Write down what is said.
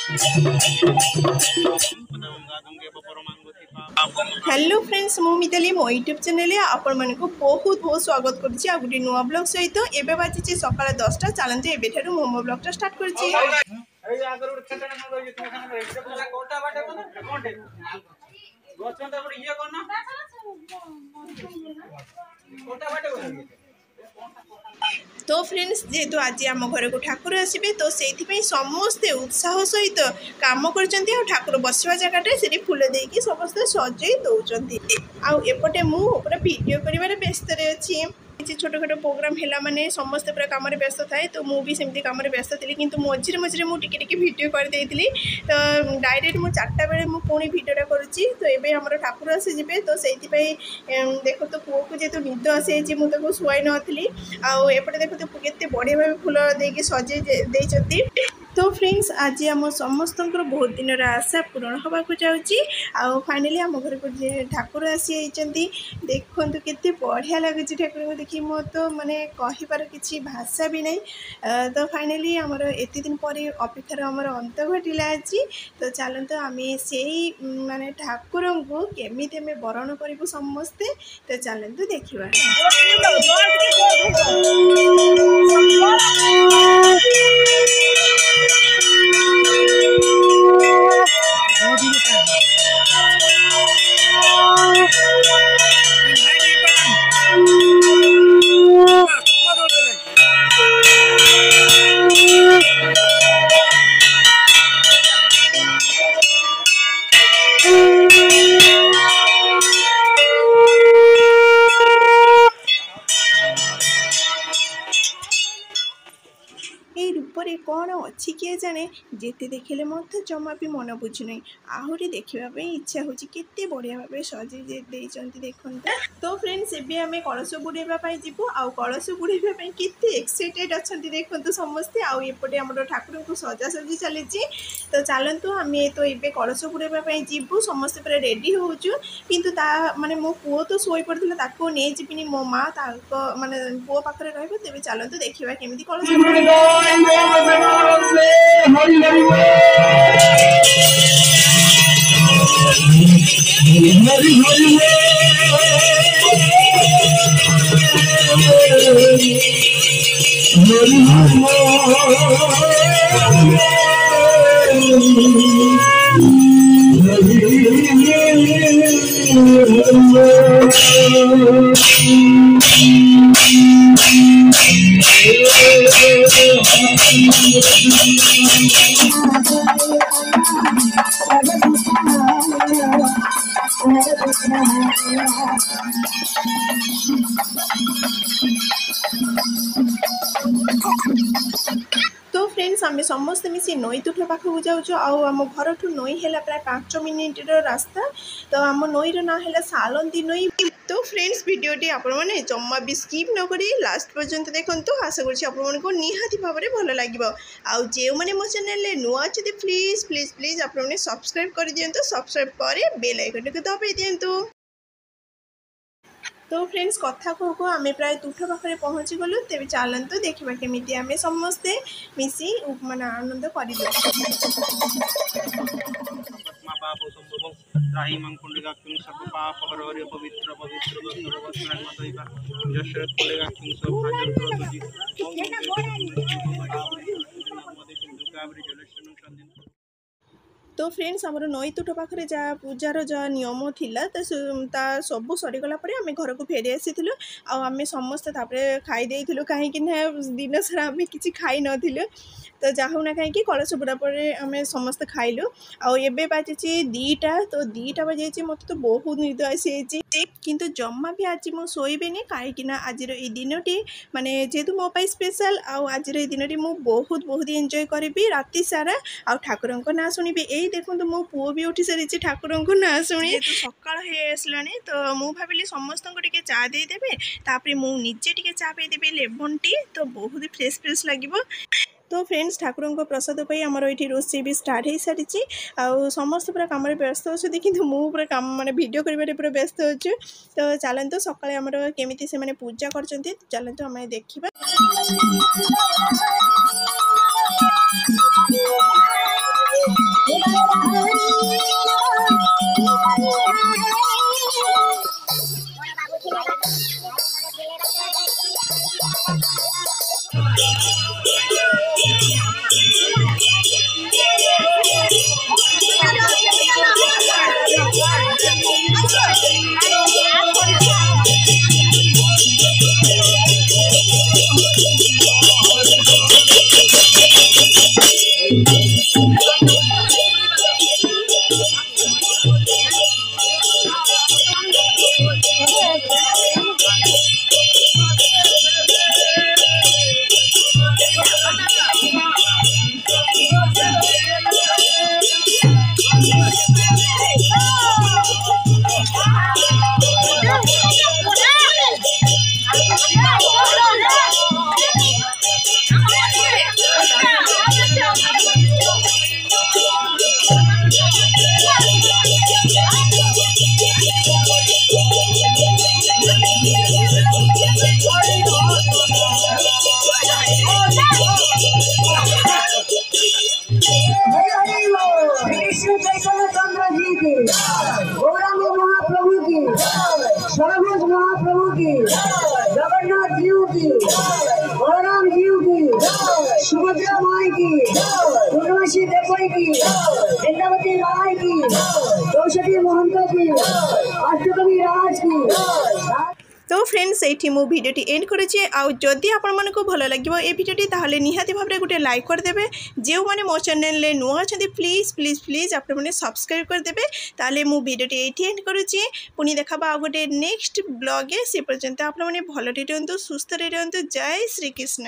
Hello friends मु मिताली मो YouTube channel आपण मानक बहुत बहुत स्वागत करुच्ची आ गोटे नुआ ब्लॉग सहित एबे बाजी सकाळ 10टा चलते एबेठारु मोमो ब्लॉगटा स्टार्ट करुच्ची। तो फ्रेंड्स जेहेतु आज आम घर को ठाकुर आसबे तो से समस्ते उत्साह सहित काम कर ठाकुर बसवा जगह से फूल देकी समस्ते सजई दौरान आउटे मुझे वीडियो कर व्यस्त अच्छी छोट छोट प्रोग्राम है माने समस्ते पूरा कम व्यस्त थाए तो मुझे सेमती कम व्यस्त थी कि मझे मझे मुझे वीडियो करदे तो डायरेक्ट मुझे 4टा बेले पुणी वीडियोटा करुच्ची तो ये आम ठाकुर आसीजे तो से देखो तो पुओ को जेहतु निद आसी मुझे शुआई नी आउटे देखो तो केते बढ़िया भाव फूल देके सजे तो फ्रेंड्स आज आम समस्त बहुत दिन आशा पूरण होगा जाऊँगी आउ फाइनाली आम घर को ठाकुर आसी देखो केते बढ़िया लगुच ठाकुर को देखी मो तो माने कहिबार किसी भाषा भी नहीं तो फाइनाली आमर एत दिन पर अपेक्षार आमर अंत घटिला आज तो चलते आम से माने ठाकुर को केमी बरण करूँ समस्ते तो चलते देखा रूपरे कौन अच्छी किए जाने जिते देखले मत जमा भी मन बुझुना आहरी देखापी इच्छा होते बढ़िया भाव सजे देखते तो फ्रेंड्स एबे आम कलश बुड़ाई जीवु आउ कलश बुड़ाई केते एक्साइटेड अच्छा देखते समस्ते आउटे आम ठाकुर को सजासजी चली तो चलतु आम तो ये कलश बुड़ाई जीवु समस्ते पूरा रेडी होचु किंतु माने मो पुओ तो शोई पड़ता नहीं जीविनी मो माँ माने पुओ पाखे रही चलतु देखा केमी कलश तो फ्रेंड्स आम समस्ते मिसी नई तुठ पाखक जाऊँ आम घर ठू नई है प्राय 5 मिनिट रास्ता तो आम नईर ना है सालंदी नई तो फ्रेंड्स वीडियोटी आपने जमा भी स्किप न करी लास्ट पर्यंत देखो आशा कर निहाती भाव में भल लगे आउ जो मैंने मो चैनल नुआ अच्छे प्लीज प्लीज प्लीज आपने सब्सक्राइब कर दिंतु सब्सक्राइब कर बेल आइकन को दबाई दिंतु। तो फ्रेंड्स कथा कहू आम प्राय तुठ पाखे पहुँची गलु तेज चलतु देखा केमी आम समस्ते मिसी मान आनंद कर तो फ्रेंड्स आमर नई तुठ पाखे जहाँ पूजार जहाँ नियम थिला सब सरीगला आम घर को फेरी आसी आम समस्ते खाई कहीं दिन सारा आम कि खाई नथिलु तो जाऊना कहीं कलश बुड़ा पर आम समस्ते खाइलु आबे बाजी 2टा तो 2टा बजे मत तो बहुत निद आसी किंतु जमा भी आज मु शोबेनि कहीं आज दिनटी माने जेहेतु मो स्पेशल आज दिन मु बहुत बहुत एंजॉय करी राति सारा आ ठाकुर ना शुणी देखो मो पुओ भी उठी सारी ठाकुर को ना शुणी सकाळ हो आसला तो मु भाविली समस्त टे चा देदेवे मुझे टे चा पीदेवी लेमन टी तो बहुत फ्रेश फ्रेश लगे तो फ्रेंड्स ठाकुर को प्रसाद पाई आमर ये रोषे भी स्टार्ट हो सारी समस्त पूरा कम व्यस्त अच्छे कि पूरा कम माने वीडियो कर पूरा व्यस्त अच्छे तो चलते सकाଳେ आमर केमी से पूजा कर चलते आम देखा सर्वभूत महाप्रभु की, जगन्नाथ जी की, बलराम जी की, सुभद्रा माई की, पूर्णमासी देवी की, इंद्रावती माई की, कौशली महंत की, अष्टकवि राज की। तो फ्रेंड्स ये मु भिडियोटी एंड करुचे आदि आपण को भल लगे ये भिडियोटी ताहले निहाती भाव में गोटे लाइक करदे जो मैंने मो चैनल में नुआ अच्छा प्लीज प्लीज प्लीज आपने सब्सक्राइब करदे ताहले मु भिडियोटी ये एंड करुचे पुणी देखा आ गोटे नेक्स्ट ब्लॉग से पर्यंत आपने भल रुहतु सुस्थ रुहतु जय श्री कृष्ण।